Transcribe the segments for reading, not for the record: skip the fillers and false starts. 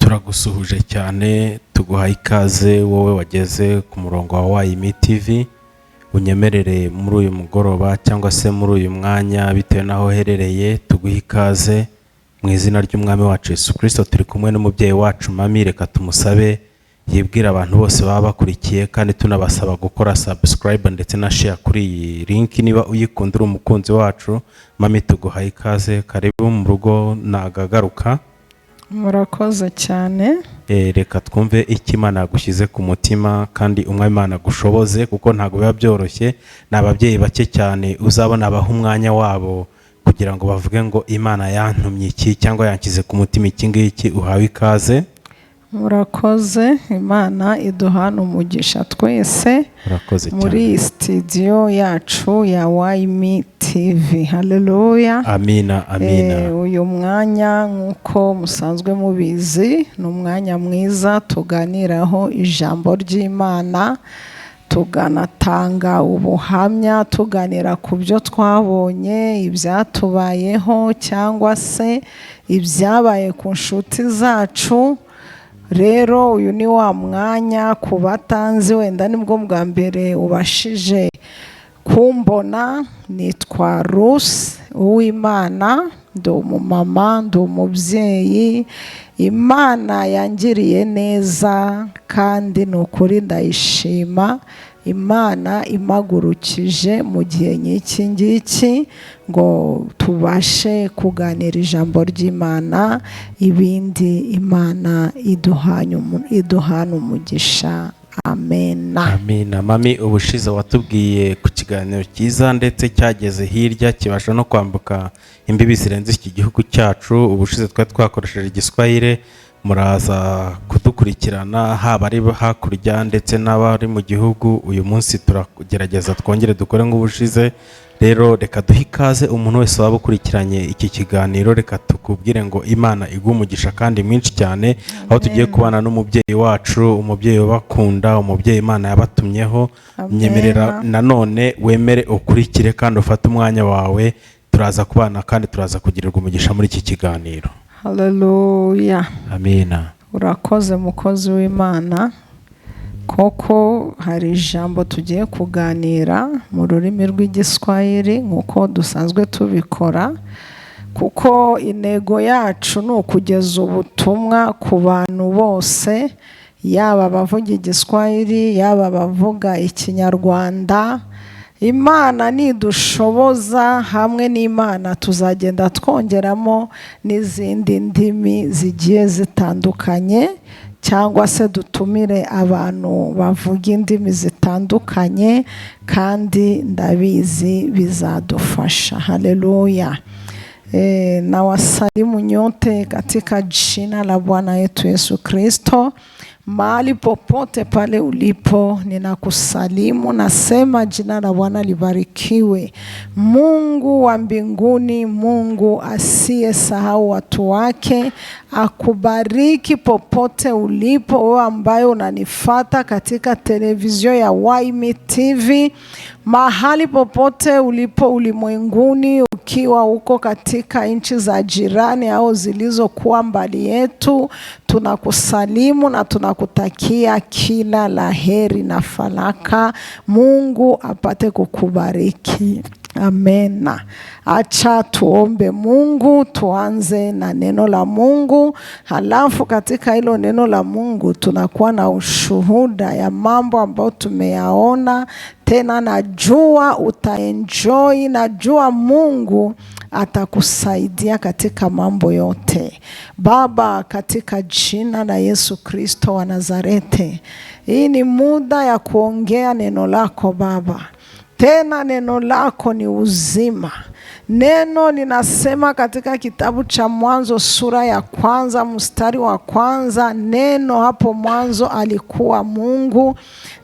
turagusuhuje cyane, tuguha ikaze wowe wageze ku murongo wa YMI TV. Unyemerere muri uyu mugoroba cyangwa se muri uyu mwanya bitewe naho herereye, tuguha ikaze mu izina ry'umwami wacu Yesu Kristo. Turi kumwe n'umubyeyi wacu Mami, reka tumusabe yibwira abantu bose baba bakurikiye, kandi tunabasaba gukora subscribe ndetse na share kuri iyi link niba uyikunda uri umukunzi wacu. Mami, tuguha ikaze, karibu mu rugo nagagaruka. Murakoze cyane. Reka twumve icyo Imana yagushyize ku mutima, kandi umwami Imana gushoboze, kuko ntago biba byoroshye. N'ababyeyi bake cyane uzabona abaha umwanya wabo kugira ngo bavuge ngo Imana yantumye iki cyangwa yanshyize ku mutima iki ngiki. Uhawe ikaze. Murakoze, Imana iduhana umugisha twese muri studio yacu ya YMI TV. Haleluya. Amina, amina. Uyu mwanya nkuko musanzwe mubizi ni umwanya mwiza tuganiraho ijambo ry'Imana, tuganatanga ubuhamya, tuganira ku byo twabonye, ibyatubayeho cyangwa se ibyabaye ku nshuti zacu. Rero uyu ni wa mwanya ku batanzi wenda nibwo bwa mbere ubashije kumbona. Nitwa Ruth Uwimana, ndi umumama, ndi umubyeyi. Imana yangiriye neza kandi ni ukuri ndayishima. Imana imagurukije mu gihe nk'iki ngiki ngo tubashe kuganira ijambo ry'Imana, ibindi Imana iduhana umugisha. Amena. Amina. Mami, ubushize watubwiye ku kiganiro cyiza ndetse cyageze hirya, kibasha no kwambuka imbibi zirenze iki gihugu cyacu. Ubushize twari twakoresheje Igiswahili, muraza kudukurikirana haba ari hakurya ndetse n'abari mu gihugu. Uyu munsi turagerageza twongere dukore nk'ubushize. Rero reka duhe ikaze umuntu wese waba ukurikiranye iki kiganiro. Reka tukubwire ngo Imana igumugisha kandi mwinshi cyane. Aho tugiye kubana n'umubyeyi wacu, umubyeyi ubakunda, umubyeyi Imana yabatumyeho. Nyemerera nanone wemere ukurikire kandi ufate umwanya wawe. Turaza kubana kandi turaza kugirirwa umugisha muri iki kiganiro. Haleluya. Amina. Urakoze mukozi w'Imana. Koko hari ijambo tugiye kuganira mu rurimi rw'Igiswahili nk'uko dusanzwe tubikora, kuko intego yacu ni ukugeza ubutumwa ku bantu bose, yaba abavuga Igiswahili, yaba abavuga Ikinyarwanda. Imana nidushoboza, hamwe n'Imana tuzagenda twongeramo n'izindi ndimi zigiye zitandukanye, cyangwa se dutumire abantu bavuga indimi zitandukanye, kandi ndabizi bizadufasha. Haleluya. Na wasalimu nyote katika jina la Bwana wetu Yesu Kristo. Mahali popote pale ulipo ninakusalimu, nasema jina la Bwana libarikiwe. Mungu wa mbinguni, Mungu asiyesahau watu wake, akubariki popote ulipo. Wewe ambaye unanifuata katika televizio ya YMI TV, mahali popote ulipo ulimwenguni, ukiwa uko katika nchi za jirani au zilizokuwa mbali yetu, tunakusalimu na tunakutakia kila laheri na falaka. Mungu apate kukubariki. Amena. Acha tuombe Mungu, tuanze na neno la Mungu. Halafu katika hilo neno la Mungu tunakuwa na ushuhuda ya mambo ambayo tumeyaona. Tena najua utaenjoy, najua Mungu atakusaidia katika mambo yote. Baba, katika jina la Yesu Kristo wa Nazareti, hii ni muda ya kuongea neno lako Baba. Tena neno lako ni uzima. Neno linasema katika kitabu cha Mwanzo sura ya 1 mstari wa 1, neno hapo mwanzo alikuwa Mungu.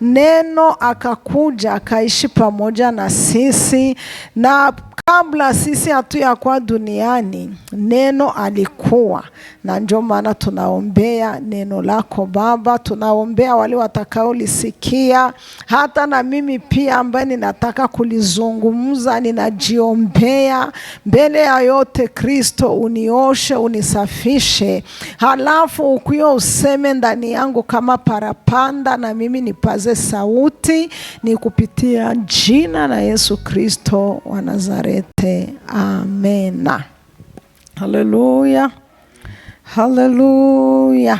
Neno akakuja akaishi pamoja na sisi, na kabla sisi hatuyakuwa duniani, neno alikuwa. Na ndio maana tunaombea neno lako Baba, tunaombea wale watakaolisikia, hata na mimi pia ambaye ninataka kulizungumza ninajiombea. Mbele ya yote Kristo, unioshe, unisafishe, halafu ukuyo useme ndani yangu kama parapanda, na mimi nipaze sauti, ni kupitia jina la Yesu Kristo wa Nazarete. Amena. Haleluya. Haleluya.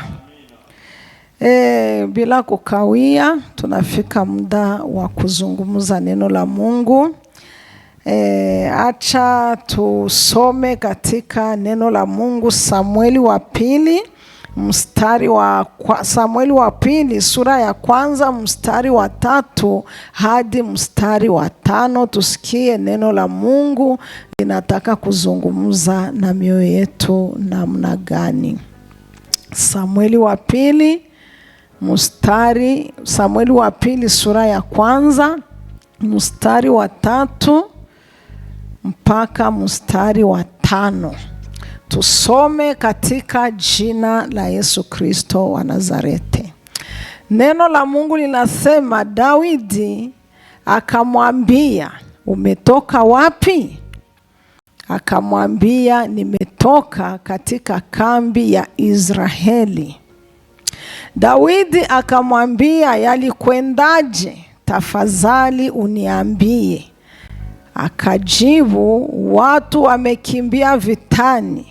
Bila kukawia, tunafika muda wa kuzungumza neno la Mungu. Acha tusome katika neno la Mungu Samueli wa pili, Samueli wa pili sura ya kwanza mstari wa 3 hadi mstari wa 5. Tusikie neno la Mungu linataka kuzungumza na mioyo yetu namna gani. Samueli wa pili sura ya kwanza mstari wa 3 mpaka mstari wa 5. Tusome katika jina la Yesu Kristo wa Nazareti. Neno la Mungu linasema, Daudi akamwambia, umetoka wapi? Akamwambia, nimetoka katika kambi ya Israeli. Daudi akamwambia, yalikwendaje? Tafadhali uniambie. Akajibu, watu wamekimbia vitani,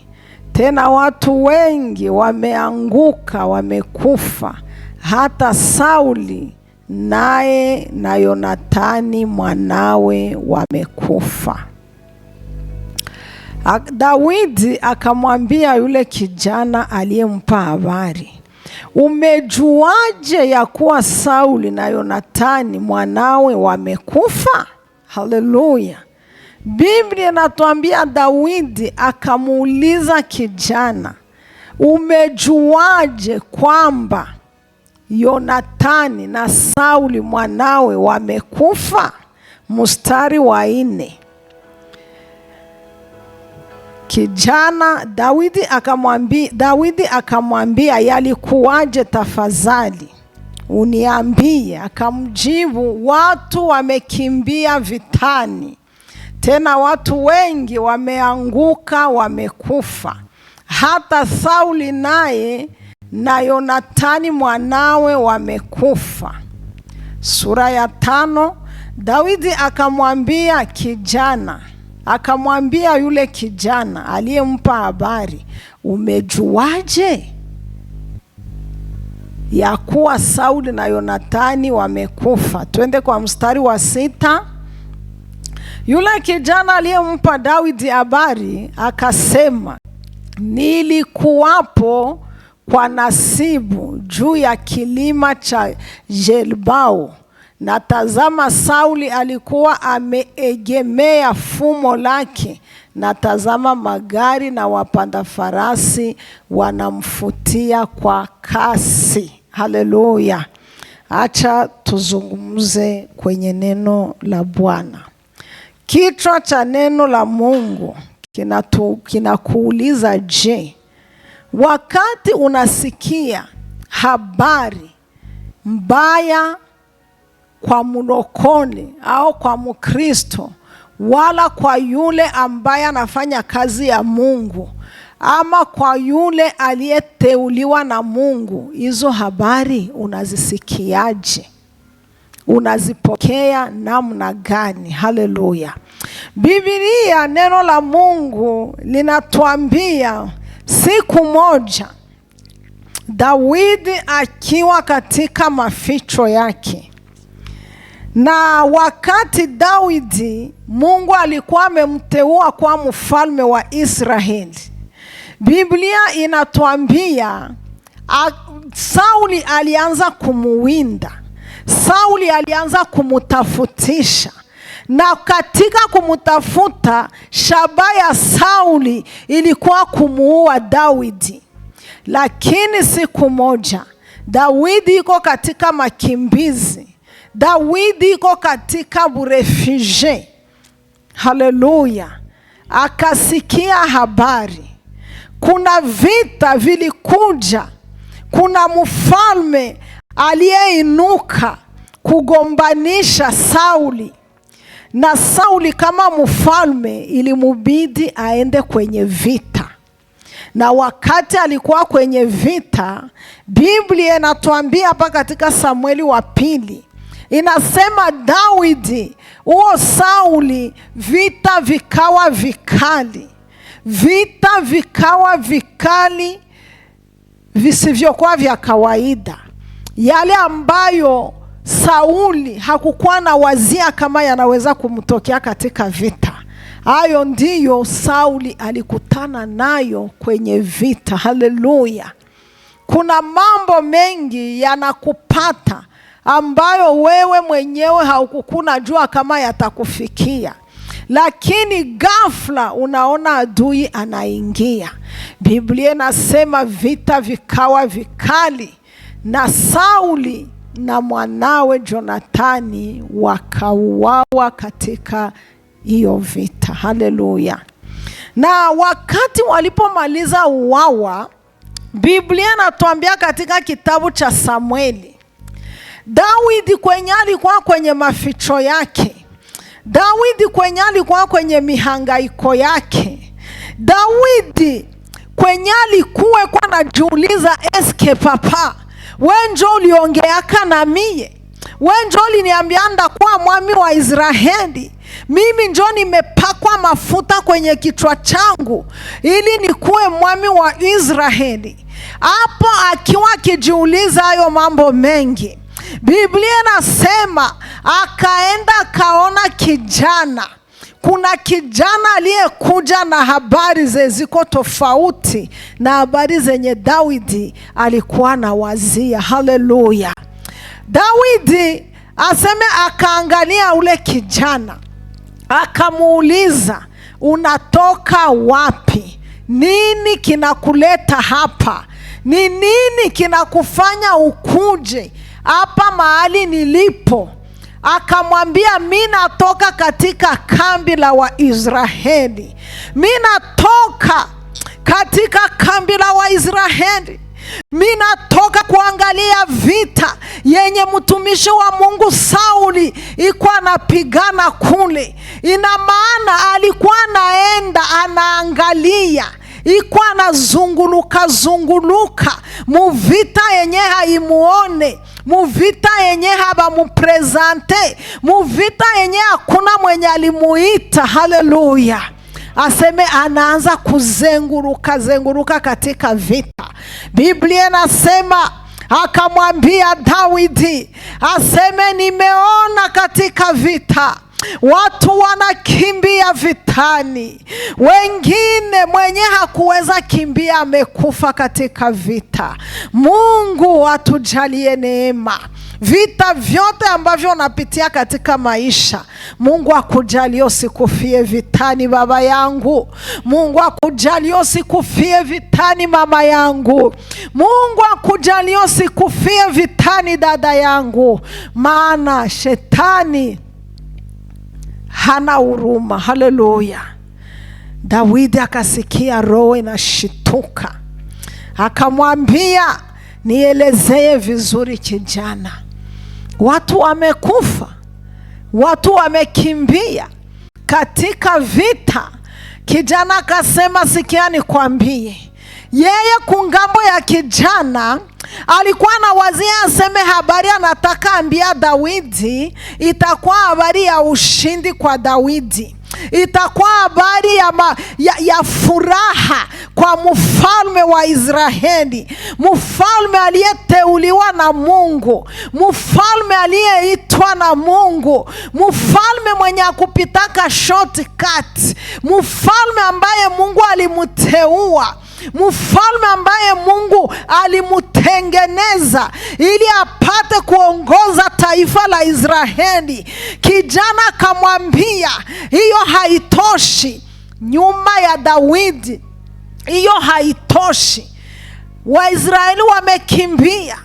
tena watu wengi wameanguka, wamekufa, hata Sauli naye na Yonathani mwanawe wamekufa. Daudi akamwambia yule kijana aliyempa habari, umejuaje ya kuwa Sauli na Yonathani mwanawe wamekufa? Haleluya. Biblia inatuambia Daudi akamuuliza kijana, umejuaje kwamba Yonathani na Sauli mwanawe wamekufa? Mstari wa 4. Kijana Daudi akamwambia, yalikuwaje? Tafadhali uniambie. Akamjibu, watu wamekimbia vitani, tena watu wengi wameanguka, wamekufa, hata Sauli naye na Yonathani mwanawe wamekufa. Sura ya 5. Daudi akamwambia yule kijana aliyempa habari, umejuaje ya kuwa Sauli na Yonathani wamekufa? Twende kwa mstari wa 6. Yule kijana aliyempa Daudi habari akasema, nilikuwapo kwa nasibu juu ya kilima cha Gilboa, na tazama Sauli alikuwa ameegemea fumo lake, na tazama magari na wapanda farasi wanamfutia kwa kasi. Haleluya. Acha tuzungumze kwenye neno la Bwana. Kichwa cha neno la Mungu kinakuuliza, je, wakati unasikia habari mbaya kwa mlokole au kwa Mkristo, wala kwa yule ambaye anafanya kazi ya Mungu, ama kwa yule aliyeteuliwa na Mungu, hizo habari unazisikiaje? Unazipokea namna gani? Haleluya. Biblia, neno la Mungu linatuambia, siku moja Daudi akiwa katika maficho yake, na wakati Daudi Mungu alikuwa amemteua kwa mfalme wa Israeli, Biblia inatuambia Sauli alianza kumuwinda, Sauli alianza kumutafutisha, na katika kumutafuta, shabaha ya Sauli ilikuwa kumuua Daudi. Lakini siku moja Daudi iko katika makimbizi, Daudi iko katika burefugee. Haleluya. akasikia habari kuna vita vilikuja, kuna mfalme aliyeinuka kugombanisha Sauli, na Sauli kama mfalme ilimubidi aende kwenye vita. Na wakati alikuwa kwenye vita, Biblia inatuambia hapa katika Samueli wa pili, inasema Daudi huo Sauli vita vikawa vikali. Vita vikawa vikali visivyokuwa vya kawaida, yale ambayo Sauli hakukuwa na wazia kama yanaweza kumtokea katika vita. Hayo ndiyo Sauli alikutana nayo kwenye vita. Haleluya. Kuna mambo mengi yanakupata ambayo wewe mwenyewe haukukuna jua kama yatakufikia, lakini ghafla unaona adui anaingia. Biblia inasema vita vikawa vikali, na Sauli na mwanawe Jonathani wakauawa katika hiyo vita. Haleluya. Na wakati walipomaliza uwawa, Biblia inatuambia katika kitabu cha Samueli, Daudi kwenye alikuwa kwenye maficho yake, Daudi kwenye alikuwa kwenye mihangaiko yake, Daudi kwenye alikuwa kwa najiuliza, eske papa wenjo uliongeaka na mie, wenjo uliniambia ndakuwa mwami wa Israeli, mimi njo nimepakwa mafuta kwenye kichwa changu ili nikuwe mwami wa Israeli. Hapo akiwa akijiuliza hayo mambo mengi, Biblia inasema akaenda kaona kijana. Kuna kijana aliyekuja na habari ziko tofauti na habari zenye Daudi alikuwa na wazia. Haleluya. Daudi aseme akaangalia ule kijana, akamuuliza, unatoka wapi? Nini kinakuleta hapa? Ni nini kinakufanya ukuje hapa mahali nilipo? Akamwambia, mimi natoka katika kambi la Waisraeli. Mimi natoka katika kambi la Waisraeli. Mimi natoka kuangalia vita yenye mtumishi wa Mungu Sauli iko anapigana kule. Ina maana alikuwa anaenda anaangalia, iko anazunguluka muvita yenye haimuone, muvita yenye habamuprezante, muvita yenye hakuna mwenye alimuita. Haleluya. Aseme anaanza kuzenguruka katika vita. Biblia nasema akamwambia Daudi, aseme nimeona katika vita watu wanakimbia vitani, wengine mwenye hakuweza kimbia amekufa katika vita. Mungu atujalie neema. Vita vyote ambavyo unapitia katika maisha, Mungu akujalie usikufie vitani baba yangu. Mungu akujalie usikufie vitani mama yangu. Mungu akujalie usikufie vitani dada yangu, maana shetani hana huruma. Haleluya. Daudi akasikia roho inashituka, akamwambia, nielezee vizuri kijana. Watu wamekufa, watu wamekimbia katika vita. Kijana akasema, sikia nikwambie. Yeye kungambo ya kijana alikuwa na wazia aseme habari anataka ambia Daudi itakuwa habari ya ushindi kwa Daudi, itakuwa habari ya furaha kwa mfalme wa Israeli, mfalme aliyeteuliwa na Mungu, mfalme aliyeitwa na Mungu, mfalme mwenye kupitaka shortcut, mfalme ambaye Mungu alimuteua, mfalme ambaye Mungu alimutengeneza ili apate kuongoza taifa la Israeli. Kijana akamwambia, hiyo haitoshi. Nyuma ya Daudi, hiyo haitoshi. Waisraeli wamekimbia,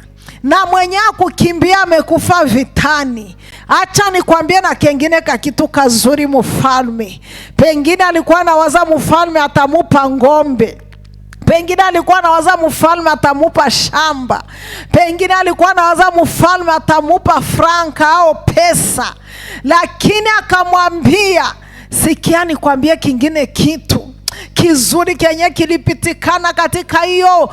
na mwenye kukimbia amekufa vitani. Acha nikwambie na kengine kakitu kazuri mfalme. Pengine alikuwa anawaza mfalme atamupa ngombe. Pengine alikuwa anawaza mfalme atamupa shamba. Pengine alikuwa anawaza mfalme atamupa franka au pesa. Lakini akamwambia, sikia nikwambie kingine kitu kizuri kenye kilipitikana katika hiyo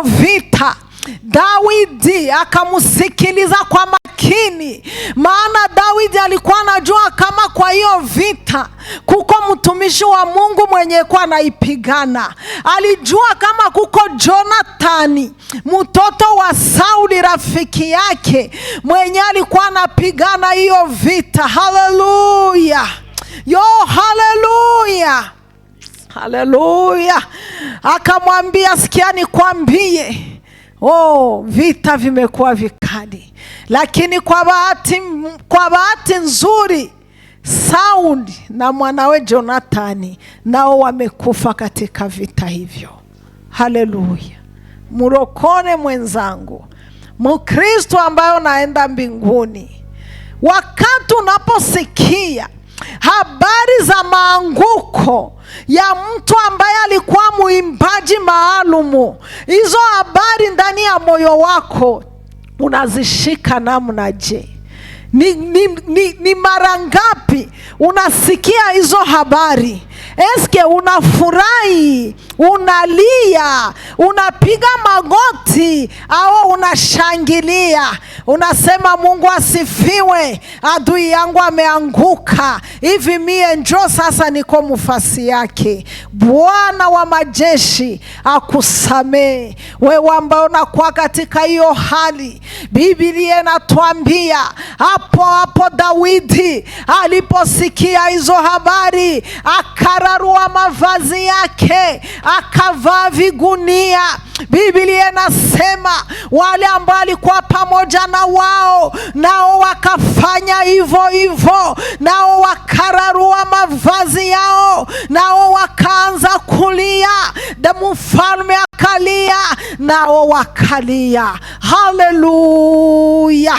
vita. Daudi akamusikiliza kwa makini, maana Daudi alikuwa anajua kama kwa hiyo vita kuko mtumishi wa Mungu mwenye kwa anaipigana. Alijua kama kuko Jonathani mtoto wa Sauli rafiki yake mwenye alikuwa anapigana hiyo vita. Haleluya, yo haleluya, haleluya. Akamwambia, sikia nikwambie, vita vimekuwa vikali, lakini kwa bahati nzuri Sauli na mwanawe Jonathani nao wamekufa katika vita hivyo. Haleluya. Murokone mwenzangu, Mkristo ambaye unaenda mbinguni, wakati unaposikia habari za maanguko ya mtu ambaye alikuwa muimbaji maalumu, hizo habari ndani ya moyo wako unazishika namna je? Ni mara ngapi unasikia hizo habari? Eske unafurahi, unalia, unapiga magoti, au unashangilia? Unasema Mungu asifiwe, adui yangu ameanguka, hivi mie njoo sasa niko mfasi yake. Bwana wa majeshi akusamee wewe ambao unakuwa katika hiyo hali. Biblia inatuambia hapo Daudi aliposikia hizo habari akararua mavazi yake, akavaa vigunia. Biblia inasema wale ambao alikuwa pamoja na wao nao wakafanya hivyo hivyo, nao wakararua mavazi yao, nao wakaanza kulia. Mfalme akalia, nao wakalia. Haleluya.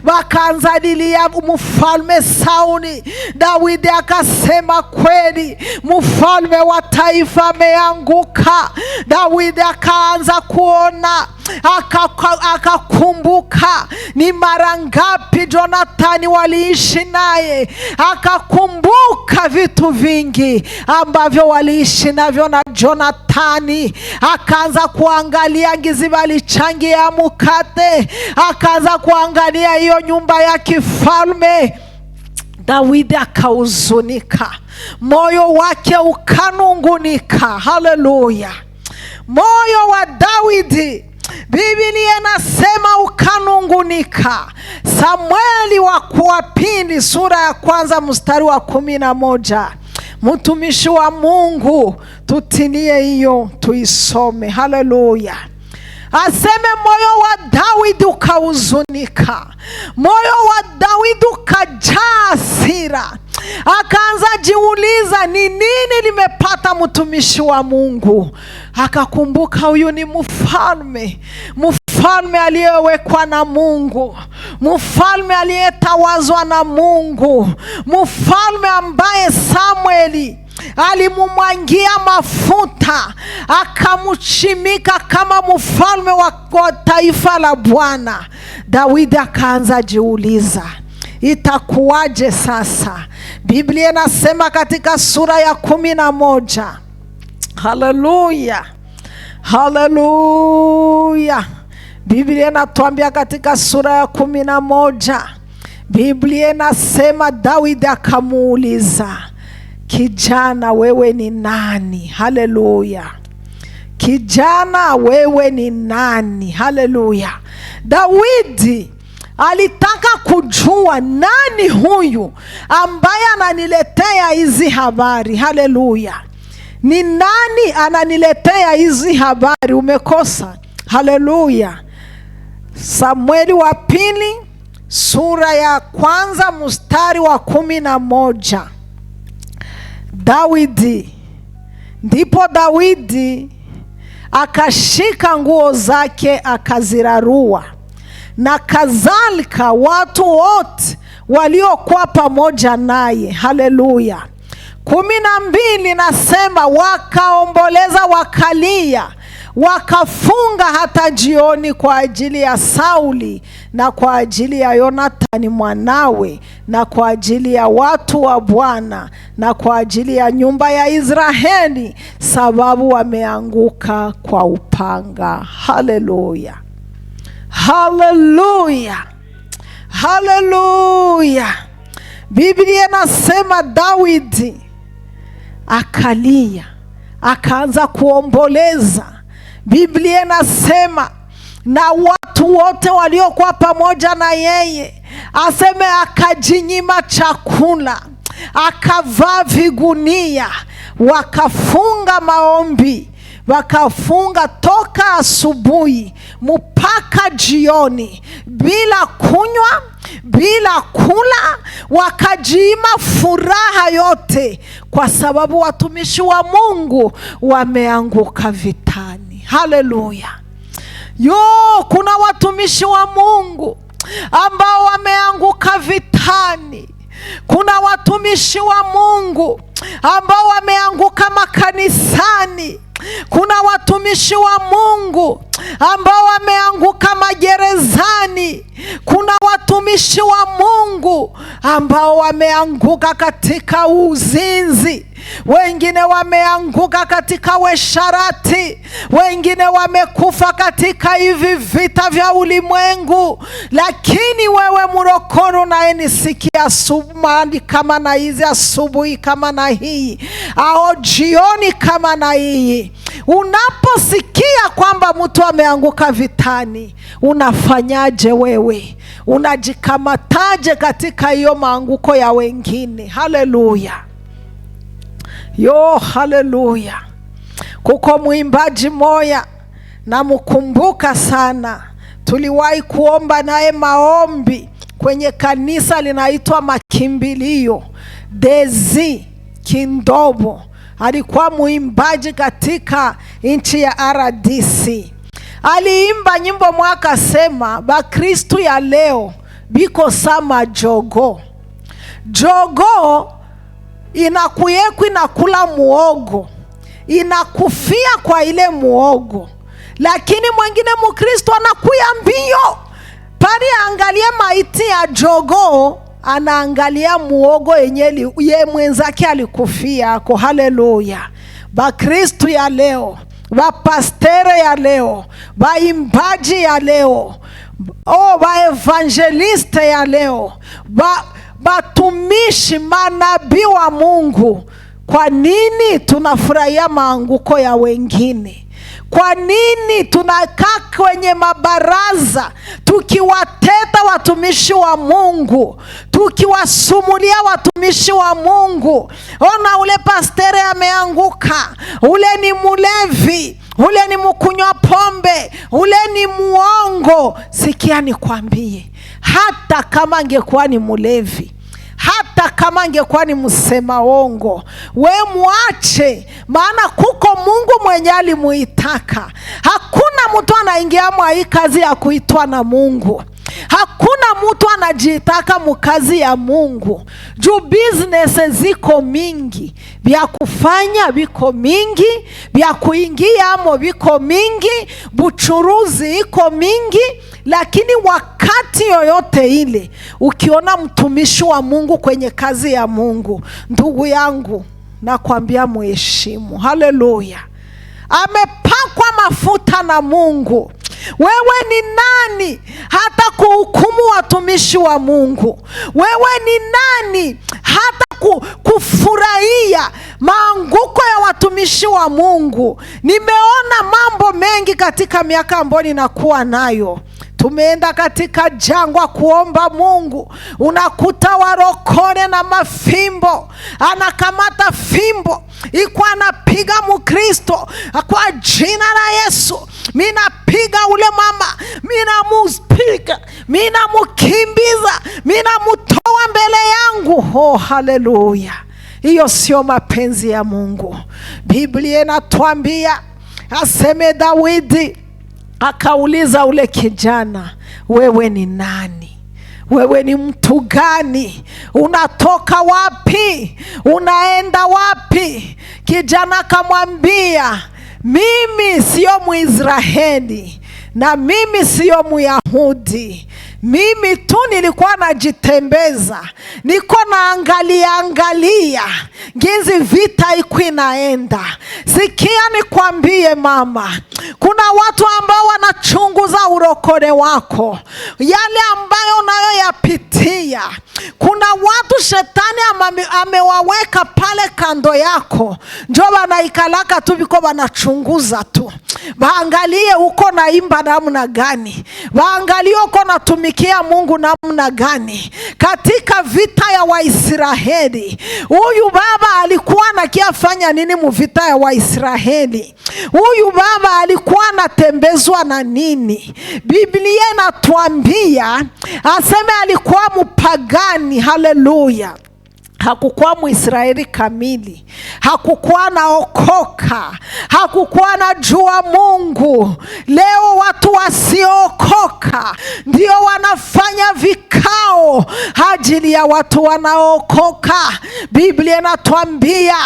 Wakaanza lilia mfalme Sauli. Daudi akasema, kweli mfalme wa taifa ameanguka. Daudi akaanza kuona, akakumbuka ni mara ngapi Jonathani waliishi naye, akakumbuka vitu vingi ambavyo waliishi navyo na Jonathani. Akaanza kuangalia ngizi walichangia mkate, akaanza kuangalia hiyo nyumba ya kifalme. Daudi akahuzunika, moyo wake ukanungunika. Haleluya. Moyo wa Daudi, Biblia inasema ukanungunika. Samueli wa pili sura ya 1 mstari wa 11. Mtumishi wa Mungu, tutinie hiyo tuisome. Haleluya. Aseme moyo wa Daudi ukahuzunika, moyo wa Daudi ukajaa hasira. Akaanza jiuliza, ni nini limepata mtumishi wa Mungu? Akakumbuka huyu ni mfalme aliyewekwa na Mungu, mfalme aliyetawazwa na Mungu, mfalme ambaye Samueli alimumwangia mafuta akamchimika kama mfalme wa taifa la Bwana. Daudi akaanza jiuliza, itakuwaje sasa? Biblia inasema katika sura ya 11. Haleluya, haleluya. Biblia inatuambia katika sura ya 11, Biblia inasema Daudi akamuuliza, kijana wewe ni nani? Haleluya. Kijana wewe ni nani? Haleluya. Daudi alitaka kujua nani huyu ambaye ananiletea hizi habari. Haleluya. Ni nani ananiletea hizi habari? Umekosa. Haleluya. Samueli wa pili sura ya 1 mstari wa 11. Ndipo Daudi akashika nguo zake akazirarua, na kadhalika watu wote waliokuwa pamoja naye. Haleluya. 12 nasema wakaomboleza, wakalia, wakafunga hata jioni kwa ajili ya Sauli na kwa ajili ya Yonathani mwanawe na kwa ajili ya watu wa Bwana na kwa ajili ya nyumba ya Israeli, sababu wameanguka kwa upanga. Haleluya, haleluya, haleluya. Biblia nasema Daudi akalia, akaanza kuomboleza. Biblia nasema na watu wote waliokuwa pamoja na yeye, aseme akajinyima chakula, akavaa vigunia, wakafunga maombi, wakafunga toka asubuhi mpaka jioni, bila kunywa, bila kula, wakajiima furaha yote, kwa sababu watumishi wa Mungu wameanguka vitani. Haleluya. Kuna watumishi wa Mungu ambao wameanguka vitani. Kuna watumishi wa Mungu ambao wameanguka makanisani. Kuna watumishi wa Mungu ambao wameanguka magerezani. Kuna watumishi wa Mungu ambao wameanguka katika uzinzi. Wengine wameanguka katika uasherati. Wengine wamekufa katika hivi vita vya ulimwengu. Lakini wewe mrokore unayenisikia asubuhi kama na hizi, asubuhi kama na hii, au jioni kama na hii, unaposikia kwamba mtu ameanguka vitani, unafanyaje wewe? Unajikamataje katika hiyo maanguko ya wengine? Haleluya. Haleluya. Kuko mwimbaji moya na mkumbuka sana, tuliwahi kuomba naye maombi kwenye kanisa linaitwa Makimbilio. Dezi Kindobo alikuwa mwimbaji katika nchi ya RDC. Aliimba nyimbo mwaka sema, Bakristu ya leo biko sama jogo. Jogo inakuyeku inakula muogo, inakufia kwa ile muogo. Lakini mwingine Mkristo anakuya mbio, pari angalia maiti ya jogo, anaangalia muogo yenye ye mwenzake alikufia ako. Haleluya. Bakristo ya leo, bapastere ya leo, baimbaji ya leo, baevangeliste ya leo, batumishi, manabii wa Mungu, kwa nini tunafurahia maanguko ya wengine? Kwa nini tunakaa kwenye mabaraza tukiwateta watumishi wa Mungu, tukiwasumulia watumishi wa Mungu? Ona, ule pastere ameanguka, ule ni mulevi, ule ni mkunywa pombe, ule ni muongo. Sikia nikwambie, hata kama angekuwa ni mulevi, hata kama angekuwa ni msema ongo, we muache, maana kuko Mungu mwenye alimuitaka. Hakuna mtu anaingia mwa hii kazi ya kuitwa na Mungu. Hakuna mtu anajiitaka mukazi ya Mungu. Juu business ziko mingi, vya kufanya viko mingi, vya kuingia amo viko mingi, buchuruzi iko mingi. Lakini wakati yoyote ile ukiona mtumishi wa Mungu kwenye kazi ya Mungu, ndugu yangu, nakwambia muheshimu. Haleluya. Amepakwa mafuta na Mungu. Wewe ni nani hata kuhukumu watumishi wa Mungu? Wewe ni nani hata kufurahia maanguko ya watumishi wa Mungu? Nimeona mambo mengi katika miaka ambayo ninakuwa nayo. Tumeenda katika jangwa kuomba Mungu, unakuta warokore na mafimbo, anakamata fimbo iko anapiga Mkristo. Kwa jina la Yesu, minapiga ule mama, minamupiga, minamukimbiza, minamutoa mbele yangu. Haleluya. Hiyo sio mapenzi ya Mungu. Biblia inatuambia, aseme Daudi akauliza ule kijana, wewe ni nani? Wewe ni mtu gani? Unatoka wapi? Unaenda wapi? Kijana akamwambia, mimi sio Mwisraeli na mimi sio Myahudi. Mimi tu nilikuwa najitembeza, niko naangalia jinsi vita iko inaenda. Sikia nikwambie mama, kuna watu ambao wanachunguza urokore wako, yale ambayo unayoyapitia. Kuna watu shetani amewaweka pale kando yako, ndio wanaikalaka tu biko wanachunguza tu. Waangalie uko naimba namna gani, waangalie uko natumikia Mungu namna gani. Katika vita ya Waisraeli, huyu baba alikuwa anakiafanya nini muvita ya Waisraeli? Huyu baba alikuwa anatembezwa na nini? Biblia inatuambia aseme alikuwa mpagani. Haleluya. Hakukuwa Mwisraeli kamili, hakukuwa naokoka, hakukuwa na jua Mungu. Leo watu wasiokoka ndio wanafanya vikao ajili ya watu wanaokoka. Biblia inatuambia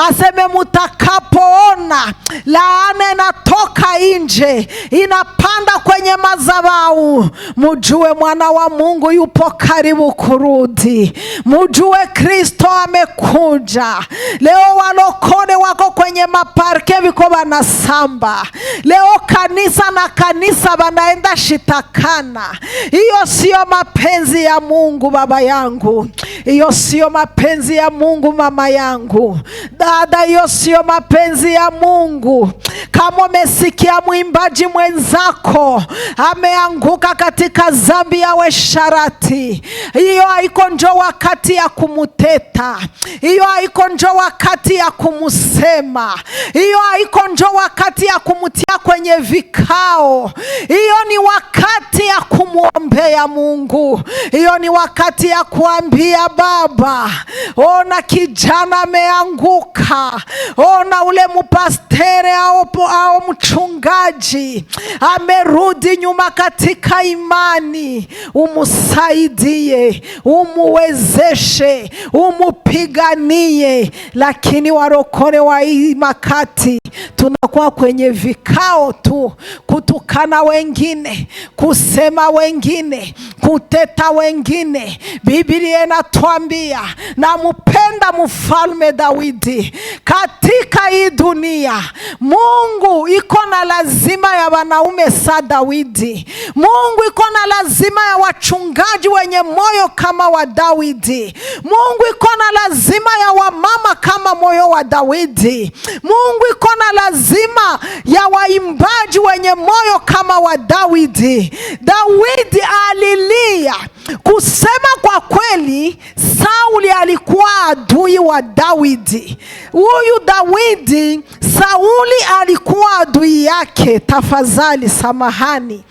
aseme mutakapoona laana inatoka nje inapanda kwenye madhabahu, mujue mwana wa Mungu yupo karibu kurudi. Mujue Kristo amekuja. Leo walokole wako kwenye maparke viko wanasamba. Leo kanisa na kanisa wanaenda shitakana. Hiyo sio mapenzi ya Mungu baba yangu. Hiyo sio mapenzi ya Mungu mama yangu. Dada, hiyo sio mapenzi ya Mungu. Kama umesikia mwimbaji mwenzako ameanguka katika dhambi ya uasherati, hiyo haiko njo wakati ya kumuteta. Hiyo haiko njo wakati ya kumusema. Hiyo haiko njo wakati ya kumutia kwenye vikao. Hiyo ni wakati ya kumuombea Mungu. Hiyo ni wakati ya kuambia Baba, ona kijana ameanguka, ona ule mpastere au mchungaji amerudi nyuma katika imani. Umusaidie, umuwezeshe, umupiganie. Lakini warokore wa hii makati tunakuwa kwenye vikao tu, kutukana wengine, kusema wengine, kuteta wengine. Biblia inatuambia, nampenda mfalme Daudi. Katika hii dunia Mungu iko na lazima ya wanaume sa Daudi. Mungu iko na lazima ya wachungaji wenye moyo kama wa Daudi. Mungu iko na lazima ya wamama kama moyo wa Daudi. Mungu iko na lazima ya waimbaji wenye moyo kama wa Daudi. Daudi alilia. Kusema kwa kweli, Sauli alikuwa adui wa Daudi. Huyu Daudi, Sauli alikuwa adui yake. Tafadhali samahani.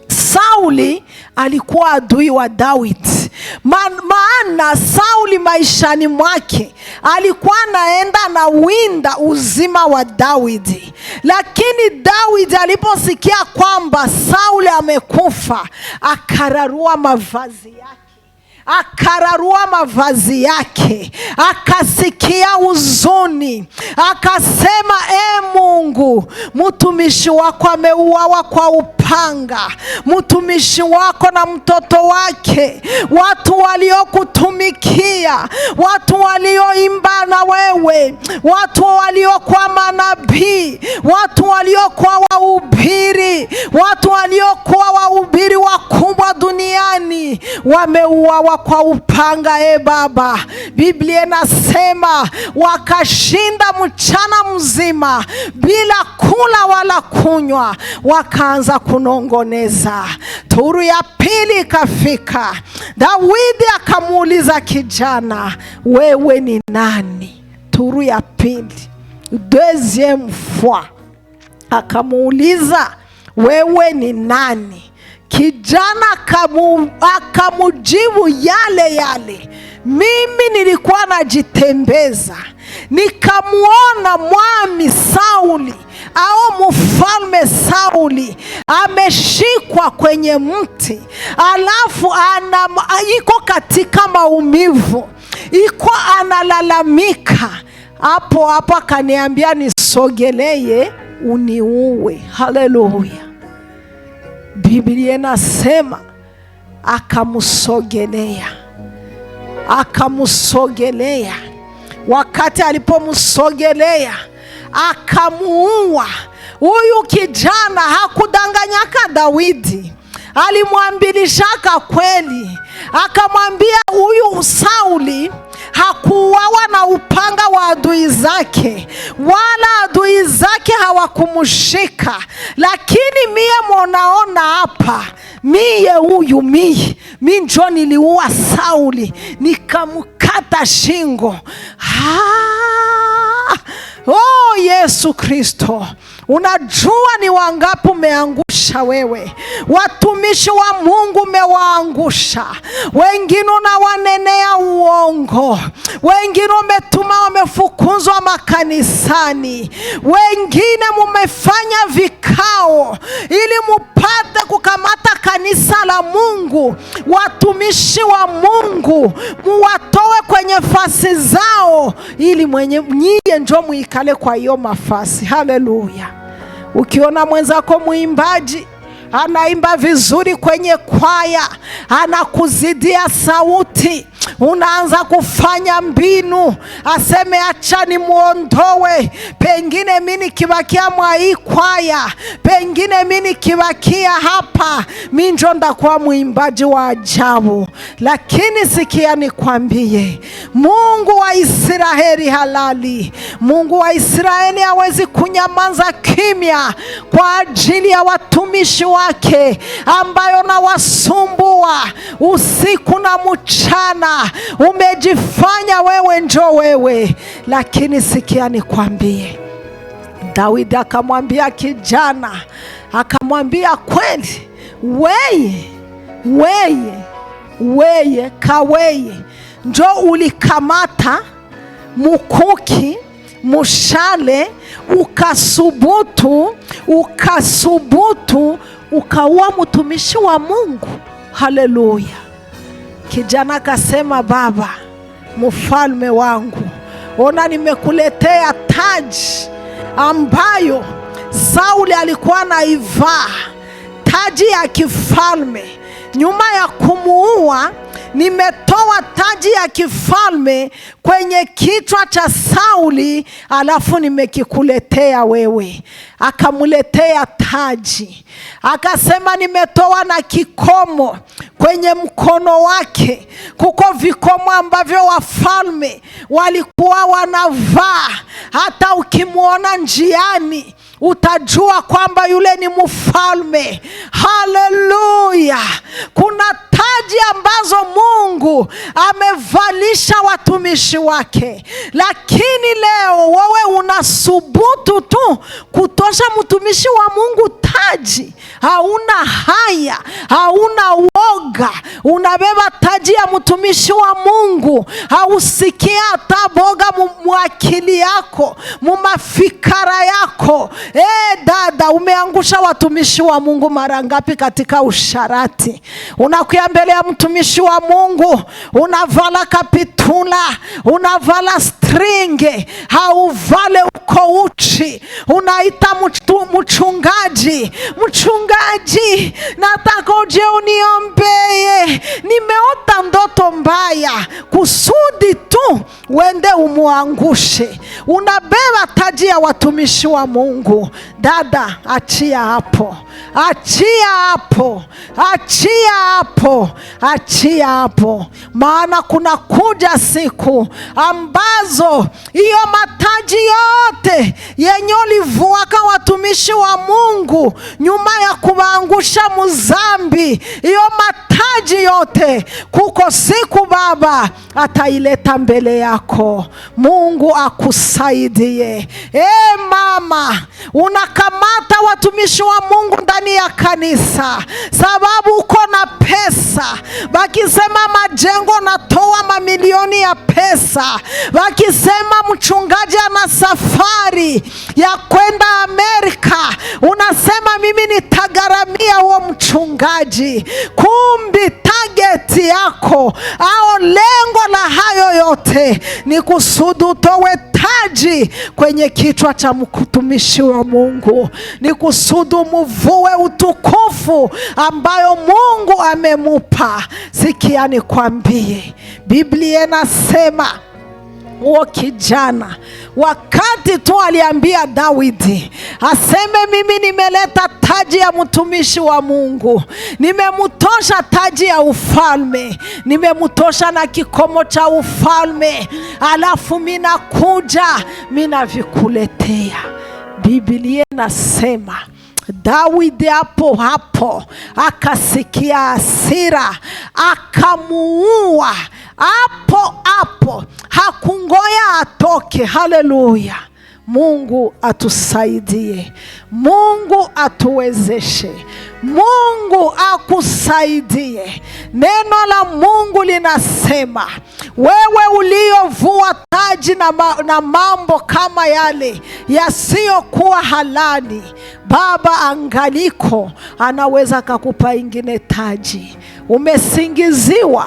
Sauli alikuwa adui wa Daudi. Maana Sauli maishani mwake alikuwa naenda na winda uzima wa Daudi. Lakini Daudi aliposikia kwamba Sauli amekufa, akararua mavazi yake, akasikia huzuni, akasema, Mungu, mtumishi wako ameuawa kwa upanga, mtumishi wako na mtoto wake, watu waliokutumikia, watu walioimba na wewe, watu waliokuwa manabii, watu waliokuwa wahubiri, watu waliokuwa wahubiri wakubwa duniani, wameuawa kwa upanga. Baba, Biblia inasema wakashinda mchana mzima bila kula wala kunywa, wakaanza kunongoneza. Turu ya pili ikafika. Daudi akamuuliza kijana, wewe ni nani? Turu ya pili, deuxième fois, akamuuliza, wewe ni nani? Kijana akamujibu yale, mimi nilikuwa najitembeza, nikamuona mwami Sauli au mfalme Sauli ameshikwa kwenye mti, alafu iko katika maumivu, iko analalamika, hapo akaniambia nisogelee uniue. Haleluya. Biblia inasema akamsogelea. Wakati alipomsogelea akamuua. Huyu kijana hakudanganyaka Daudi, alimwambilishaka kweli. Akamwambia huyu Sauli hakuuawa na upanga wa adui zake, wala adui zake hawakumshika, lakini mie munaona hapa, mie njo niliua Sauli, nikamkata shingo. Oh Yesu Kristo, unajua ni wangapi umeangusha wewe? Watumishi wa Mungu umewaangusha. Wengine unawanenea uongo, wengine umetuma wamefukuzwa makanisani, wengine mumefanya vikao ili mupate kukamata kanisa la Mungu. Watumishi wa Mungu muwatoe kwenye fasi zao ili nyie njo muikale kwa hiyo mafasi. Haleluya. Ukiona mwenzako muimbaji anaimba vizuri kwenye kwaya, anakuzidia sauti, unaanza kufanya mbinu, aseme acha ni muondowe, pengine mimi nikibakia mwa hii kwaya, pengine mimi nikibakia hapa, mimi ndio ndakuwa muimbaji wa ajabu. Lakini sikia nikwambie, Mungu wa Israeli halali, Mungu wa Israeli hawezi kunyamaza kimya kwa ajili ya watumishi wake ambayo na wasumbua usiku na mchana. Umejifanya wewe njo wewe. Lakini sikia nikwambie, Daudi akamwambia kijana, akamwambia kweli, weye kaweye njo ulikamata mukuki mushale, ukasubutu ukaua mtumishi wa Mungu. Haleluya. Kijana kasema, baba mfalme wangu, ona nimekuletea taji ambayo Sauli alikuwa anaivaa, taji ya kifalme. Nyuma ya kumuua, nimetoa taji ya kifalme kwenye kichwa cha Sauli, alafu nimekikuletea wewe. Akamuletea taji, akasema nimetoa na kikomo kwenye mkono wake. Kuko vikomo ambavyo wafalme walikuwa wanavaa, hata ukimuona njiani utajua kwamba yule ni mfalme. Haleluya. Kuna taji ambazo Mungu amevalisha watumishi wake, lakini leo wewe unasubutu tu kutosha mtumishi wa Mungu taji. Hauna haya, hauna woga, unabeba taji ya mtumishi wa Mungu. Hausikia hata boga mwakili yako, mumafikara yako. Dada, umeangusha watumishi wa Mungu mara ngapi katika usharati? Unakuya mbele ya mtumishi wa Mungu, unavala kapitula, unavala stringe, hauvale uko uchi, unaita mchungaji, nataka uje uniombee, nimeota ndoto mbaya, kusudi tu wende umuangushe. Unabeba taji ya watumishi wa Mungu. Dada, achia hapo, achia hapo, maana kuna kuja siku ambazo hiyo mataji yote yenye ulivuaka watumishi wa Mungu nyuma ya kuwaangusha muzambi, hiyo mataji yote, kuko siku Baba ataileta mbele yako. Mungu akusaidie. Mama, unakamata watumishi wa Mungu ndani ya kanisa sababu uko na pesa. Wakisema majengo natoa mamilioni ya pesa. Wakisema mchungaji ana safari ya kwenda Amerika, unasema mimi nitagharamia huo mchungaji. Kumbi target yako au lengo la hayo yote ni kusudi utowe taji kwenye kichwa cha mtumishi wa Mungu, ni kusudi mvue utukufu ambayo Mungu amemupa. Sikia nikwambie, Biblia inasema huo kijana wakati tu aliambia Daudi aseme mimi nimeleta taji ya mtumishi wa Mungu, nimemutosha taji ya ufalme, nimemutosha na kikomo cha ufalme, alafu mina kuja mina vikuletea. Biblia nasema Daudi hapo hapo akasikia hasira, akamuua hapo hapo, hakungoya atoke. Haleluya! Mungu atusaidie, Mungu atuwezeshe, Mungu akusaidie. Neno la Mungu linasema wewe uliovua taji na mambo kama yale yasiyokuwa halali, Baba angaliko anaweza kakupa ingine taji. Umesingiziwa,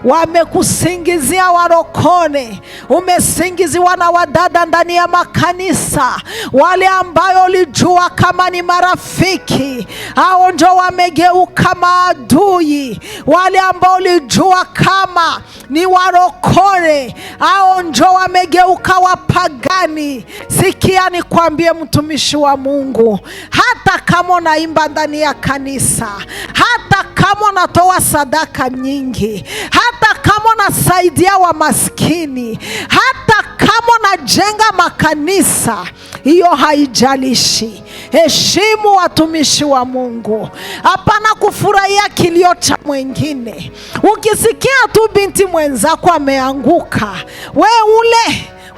wamekusingizia warokone, umesingiziwa na wadada ndani ya makanisa, wale ambayo ulijua kama ni marafiki, hao ndio wamegeuka maadui. Wale ambao ulijua kama ni warokone, hao ndio wamegeuka wapagani. Sikia nikwambie mtumishi wa Mungu, hata kama unaimba ndani ya kanisa, hata kama unatoa sadaka nyingi, hata kama unasaidia wa maskini, hata kama unajenga makanisa, hiyo haijalishi. Heshimu watumishi wa Mungu. Hapana kufurahia kilio cha mwingine. Ukisikia tu binti mwenzako ameanguka,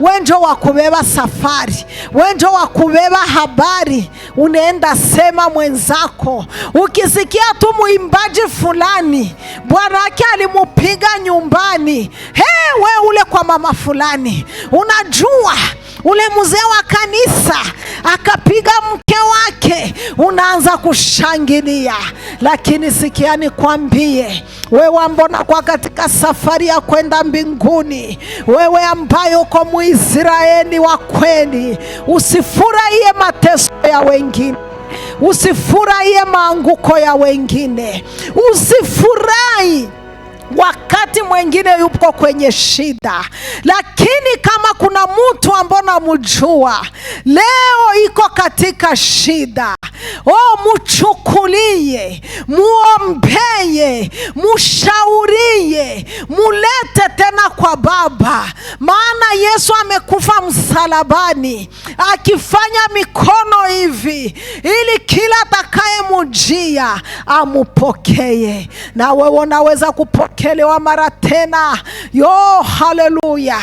we njo wakubeba safari, we njo wakubeba habari, unaenda sema mwenzako. Ukisikia tu muimbaji fulani bwana yake alimupiga nyumbani, we ule kwa mama fulani, unajua ule mzee wa kanisa akapiga mke wake, unaanza kushangilia. Lakini sikia nikwambie, wewe ambona kwa katika safari ya kwenda mbinguni, wewe ambaye uko Muisraeli wa kweli, usifurahie mateso ya wengine, usifurahie maanguko ya wengine, usifurahi wakati mwingine yupo kwenye shida. Lakini kama kuna mtu ambaye namjua leo iko katika shida, mchukulie, muombeye, mushaurie, mulete tena kwa Baba. Maana Yesu amekufa msalabani akifanya mikono hivi ili kila atakaye mujia amupokee. Na wewe unaweza kupokelewa mara tena. Haleluya!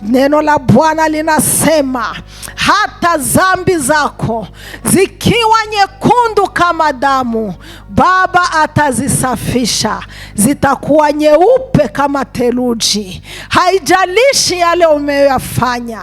Neno la Bwana linasema hata dhambi zako zikiwa nyekundu kama damu, Baba atazisafisha, zitakuwa nyeupe kama theluji. Haijalishi yale umeyafanya,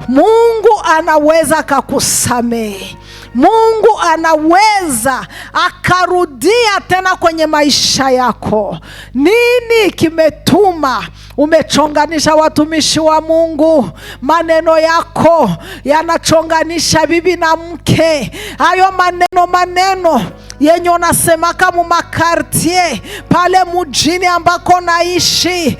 Mungu anaweza kukusamehe. Mungu anaweza akarudia tena kwenye maisha yako. Nini kimetuma umechonganisha watumishi wa Mungu? Maneno yako yanachonganisha bibi na mke. Hayo maneno yenye unasema kama makartie pale mjini ambako naishi.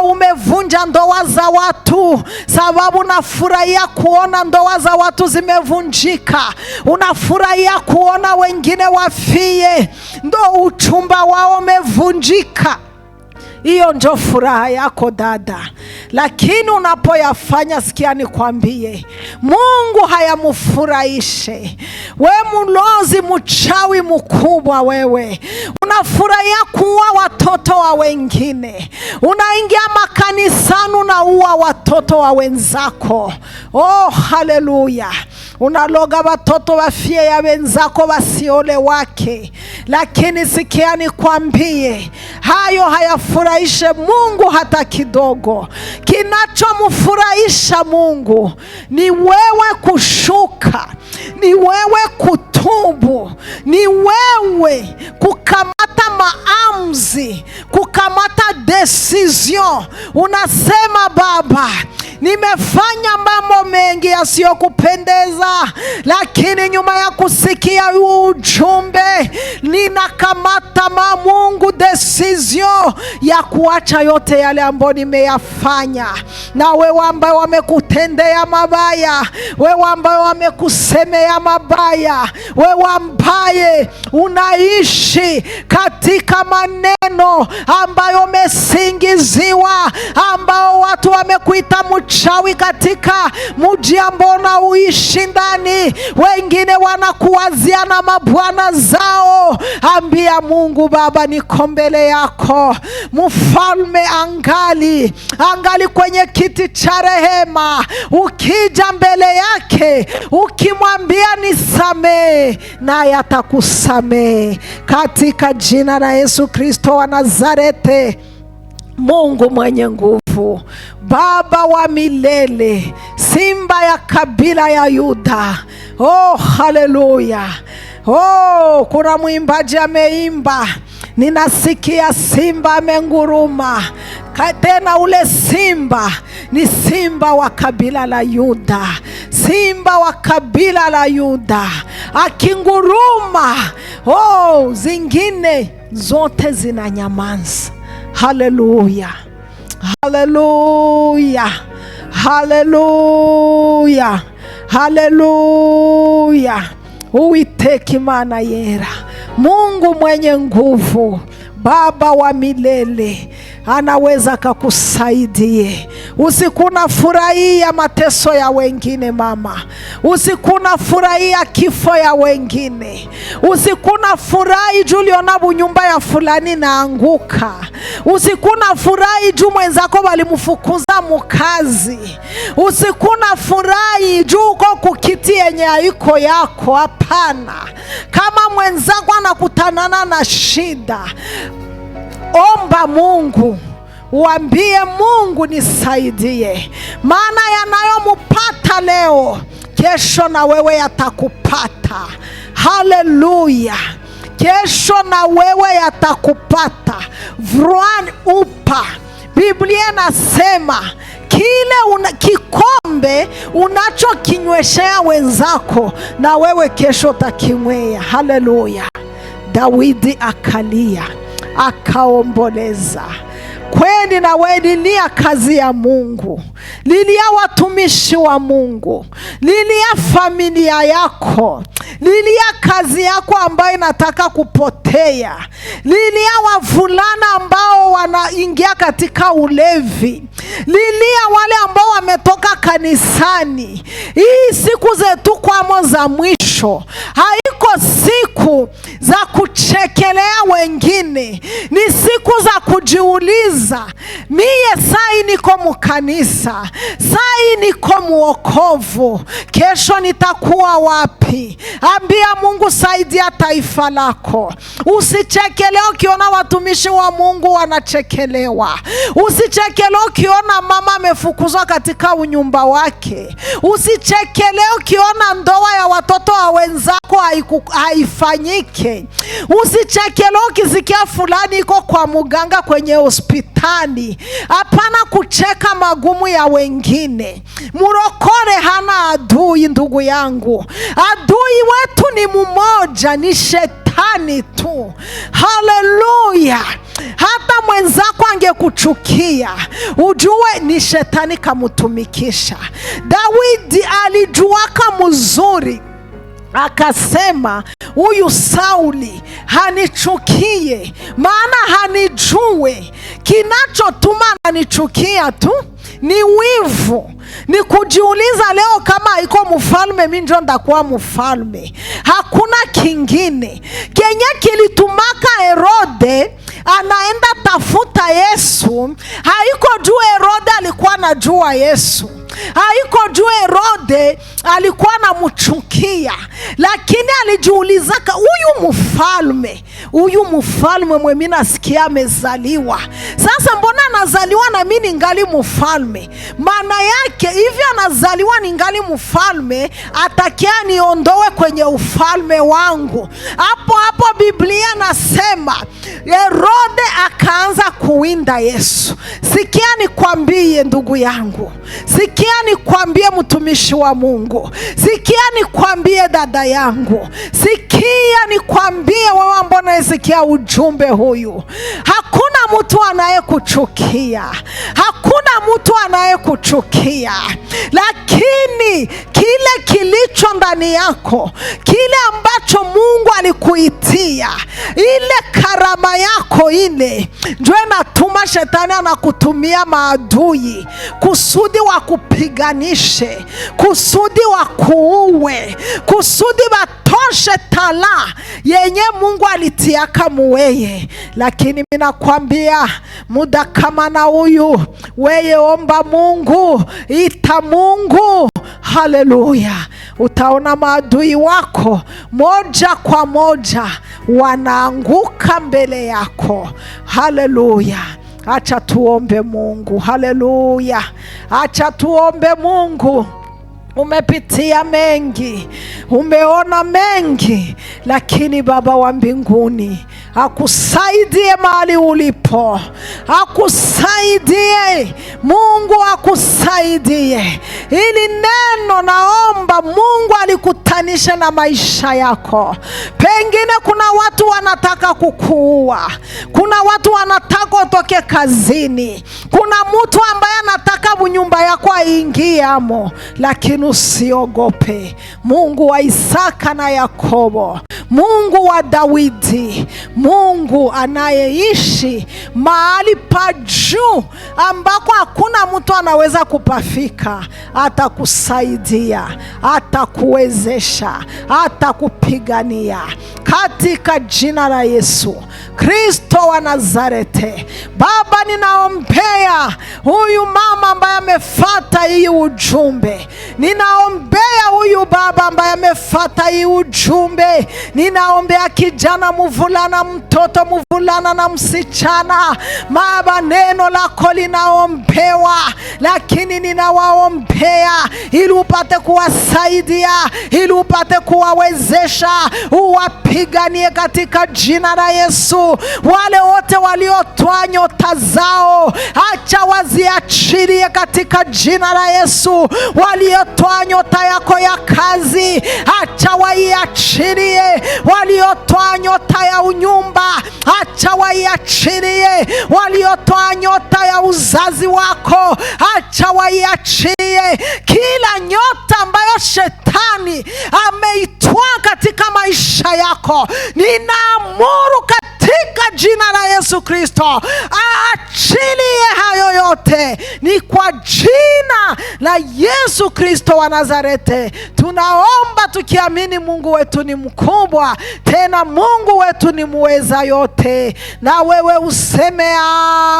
Umevunja ndoa za watu sababu unafurahia kuona ndoa za watu zimevunjika. Unafurahia kuona wengine wafie, ndo uchumba wao umevunjika. Hiyo ndio furaha yako dada. Lakini unapoyafanya, sikia nikwambie, Mungu hayamfurahishe. We mlozi mchawi mkubwa, wewe unafurahia kuua watoto wa wengine, unaingia makanisani unaua watoto wa wenzako. Haleluya! unaloga watoto wafie ya wenzako wasiole wake. Lakini sikia nikwambie, hayo hayafurahishe Mungu hata kidogo. Kinachomfurahisha Mungu ni wewe kushuka, ni wewe kutubu, ni wewe kukamata maamuzi, kukamata decision. Unasema, Baba, nimefanya mambo mengi yasiyokupendeza, lakini nyuma ya kusikia ujumbe ninakamata Mungu decision ya kuacha yote yale ambayo nimeyafanya. Na wewe ambaye wamekutendea mabaya, wewe ambaye wamekusemea mabaya, wewe ambaye unaishi katika maneno ambayo umesingiziwa, ambao watu wamekuita mchawi katika mji ambao unaishi ndani, wengine wanakuwazia na mabwana zao, ambia Mungu, Baba, niko mbele yako. Mfalme angali kwenye kiti cha rehema. Ukija mbele yake ukimwambia nisamee, naye atakusamee katika jina la Yesu Kristo wa Nazareti. Mungu mwenye nguvu, Baba wa milele, simba ya kabila ya Yuda. Oh, haleluya. Oh, kuna mwimbaji ameimba, ninasikia simba amenguruma. Tena ule simba ni simba wa kabila la Yuda, simba wa kabila la Yuda akinguruma, oh, zingine zote zinanyamaza. Haleluya, haleluya, haleluya, haleluya. Uiteke Imana yera, Mungu mwenye nguvu, Baba wa milele, anaweza kakusaidie. Usikuna furahia mateso ya wengine mama, usikuna furahia kifo ya wengine, usikuna furahi juu uliona nyumba ya fulani naanguka, usikuna furahi juu mwenzako walimfukuza mukazi, usikuna furahi juu uko kukiti yenye haiko yako. Hapana, kama mwenzako anakutanana na shida, omba Mungu, uambie Mungu, nisaidie, maana yanayomupata leo kesho na wewe yatakupata. Haleluya, kesho na wewe yatakupata. Vrani upa, Biblia inasema kile kikombe unachokinyweshea wenzako na wewe kesho utakinywea. Haleluya. Dawidi akalia, akaomboleza. Kweli na wewe lilia kazi ya Mungu, lilia watumishi wa Mungu, lilia familia yako, lilia kazi yako ambayo inataka kupotea, lilia wavulana ambao wanaingia katika ulevi, lilia wale ambao wametoka kanisani. Hii siku zetu kwamo za mwisho, haiko siku za kuchekelea wengine, ni siku za kujiuliza, mie sai niko mukanisa, sai niko muokovu, kesho nitakuwa wapi? Ambia Mungu, saidia taifa lako. Usichekelea ukiona watumishi wa Mungu wanachekelewa, usichekelea ukiona mama amefukuzwa katika unyumba wake, usichekelea ukiona ndoa ya watoto wa wenzako haifanyike, usichekelea ukisikia fulani iko kwa muganga kwenye hospitali. Hapana kucheka magumu ya wengine. Murokore hana adui, ndugu yangu. Adui wetu ni mmoja, ni shetani tu. Haleluya. Hata mwenzako angekuchukia, ujue ni shetani kamutumikisha. Dawidi alijuaka mzuri, akasema huyu Sauli hanichukie, maana hanijue. Kinachotuma ananichukia tu ni wivu, ni kujiuliza leo kama haiko mfalme mimi ndio ndakuwa mfalme. Hakuna kingine. Kenye kilitumaka Herode anaenda tafuta Yesu, haiko juu Herode alikuwa anajua Yesu, haiko juu Herode alikuwa anamchukia, lakini alijiulizaka, huyu mfalme mimi nasikia amezaliwa, sasa mbona anazaliwa na mimi ningali mfalme? Maana yake hivi anazaliwa ningali mfalme, atakia niondoe kwenye ufalme wangu. Hapo Biblia nasema Herode akaanza kuwinda Yesu. Sikia nikwambie ndugu yangu, sikia nikwambie mtumishi wa Mungu, sikia nikwambie dada yangu, sikia nikwambie wewe ambaye unasikia ujumbe huyu, hakuna mtu anayekuchukia, hakuna mtu anayekuchukia, lakini kile kilicho ndani yako, kile ambacho Mungu alikuitia, ile karama yako ile, ndio inatuma shetani anakutumia maadui kusudi wakupiganishe, kusudi wakuue, kusudi watoshe tala yenye Mungu alitiaka muweye. Lakini mimi nakwambia muda kama na huyu, weye omba Mungu, ita Mungu, haleluya, utaona maadui wako moja kwa moja wanaanguka mbele yako. Haleluya. Acha tuombe Mungu. Haleluya. Acha tuombe Mungu. Umepitia mengi, umeona mengi, lakini Baba wa mbinguni akusaidie mahali ulipo, akusaidie Mungu, akusaidie. Ili neno naomba Mungu alikutanisha na maisha yako. Pengine kuna watu wanataka kukuua, kuna watu wanataka utoke kazini, kuna mtu ambaye anataka nyumba yako aingie amo, lakini usiogope. Mungu wa Isaka na Yakobo, Mungu wa Dawidi, Mungu anayeishi mahali pa juu ambako hakuna mtu anaweza kupafika, atakusaidia, atakuwezesha, atakupigania katika jina la Yesu Kristo wa Nazareti. Baba, ninaombea huyu mama ambaye amefuata hii ujumbe, ninaombea huyu baba ambaye amefuata hii ujumbe, ninaombea kijana, mvulana, mtoto, mvulana na msichana. Baba, neno lako linaombewa, lakini ninawaombea ili upate kuwasaidia, ili upate kuwawezesha, uwapiganie katika jina la Yesu. Wale wote waliotoa nyota zao, acha waziachilie katika jina la Yesu. Waliotoa nyota yako ya kazi, acha waiachilie. Waliotoa nyota ya unyumba, acha waiachilie. Waliotoa nyota ya uzazi wako, acha waiachilie. Kila nyota ambayo shetani ameitoa katika maisha yako, ninaamuru katika jina la Yesu Kristo, achilie hayo yote. Ni kwa jina la Yesu Kristo wa Nazareti tunaomba tukiamini Mungu wetu ni mkubwa, tena Mungu wetu ni muweza yote. Na wewe useme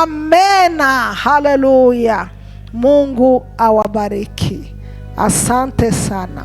amena. Haleluya. Mungu awabariki. Asante sana.